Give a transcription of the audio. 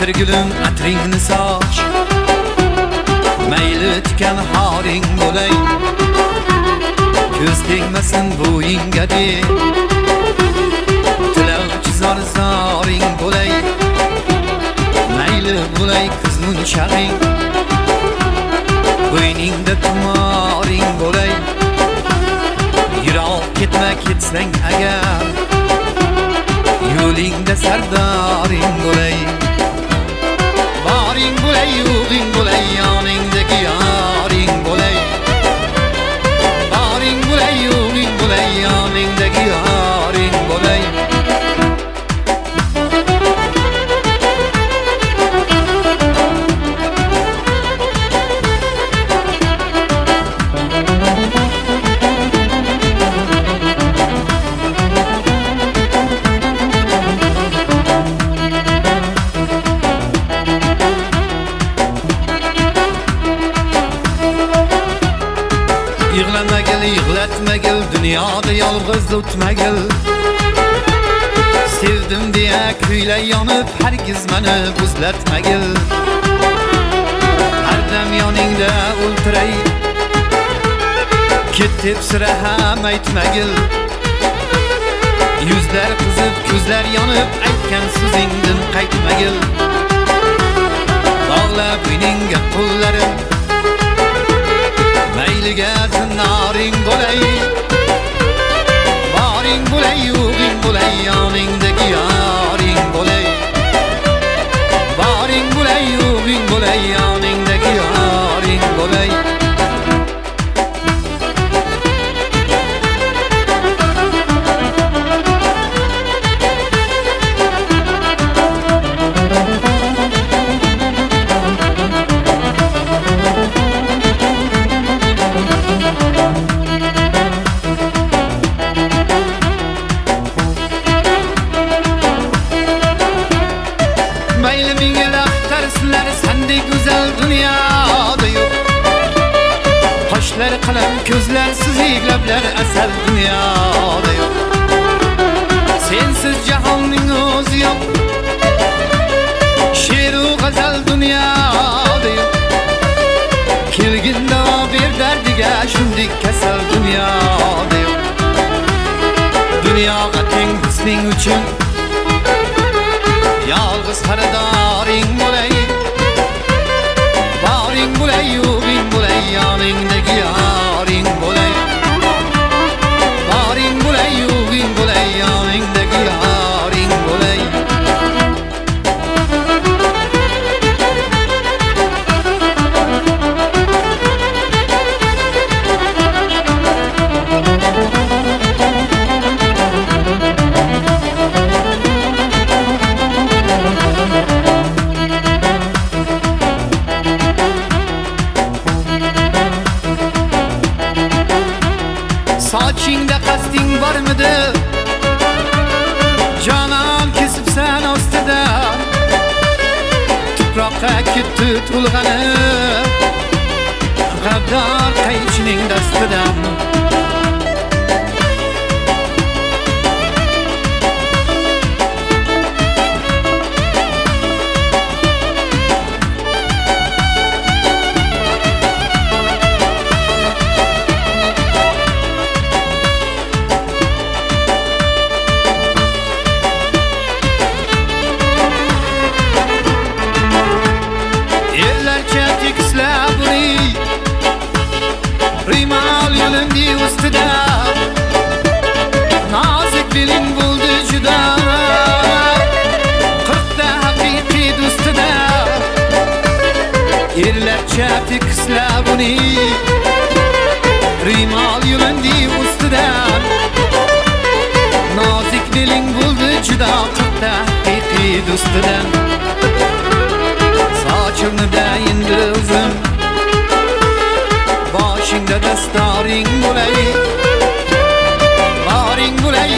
bir gülüm atringni soch, mayli tikan horing bo'lay, ko'z tegmasin bo'yingga de, tilovchi zoring bo'lay, mayli bo'lay kuzning shag'ing, bo'yningda tumoring bo'lay, yiroq ketma ketsang agar, yo'lingda sardoring bo'lay, boring bo'lay yo'g'ing bo'lay, yoningdagi yoring bo'lay, boring bo'lay yo'g'ing bo'lay, yoningdagi yoring bo'lay. Yig'lamagil, yig'latmagil, dunyoda yolg'iz o'tmagil. Sevdim deya kuylay yonib, hargiz meni buzlatmagil. Har dam yoningda o'ltiray, ket deb sira ham aytmagil. Yuzlar qizib, ko'zlar yonib, aytgan so'zingdan qaytmagil. Bog'lab bo'yningga qo'llarim, mayliga zinoring bo'lay, boring bo'lay yo'g'ing bo'lay, yoningdagi yoring bo'lay, boring bo'lay yo'g'ing bo'lay, yoningdagi yoring bo'lay. Mayli mingla axtarsizlar, sendek go'zal dunyoda yo'q. Qoshlar qalam, ko'zlar suzuk, lablar asal dunyoda yo'q. Sensiz jahonning o'zi yo'q, she'ru g'azal dunyoda yo'q. Kelgin davo ber dardiga, shunday kasal dunyoda yo'q. Dunyoga teng bizning uchun yolg'iz xaridoring bo'lay, boring bo'lay yo'g'ing bo'lay, yoningdagi yoring bo'lay, boring bo'lay yo'g'ing bo'lay, yoningdagi yoring bo'lay. Sochingda qasding bormidi? Jonon kesibsan ostida, tuproqqa ketdi to'lg'anib, g'abdor qaychining dastidan. Rimal yo'lindi ustida, nozik beling bo'ldi juda, qirqda haqiqiy do'stida. Erlarcha tekislar buni, rimal yo'lindi ustida, nozik beling bo'ldi juda, qirqda haqiqiy do'stida. Sochimni indir o'zim, boshingda dastoring bo'lay, boring bo'lay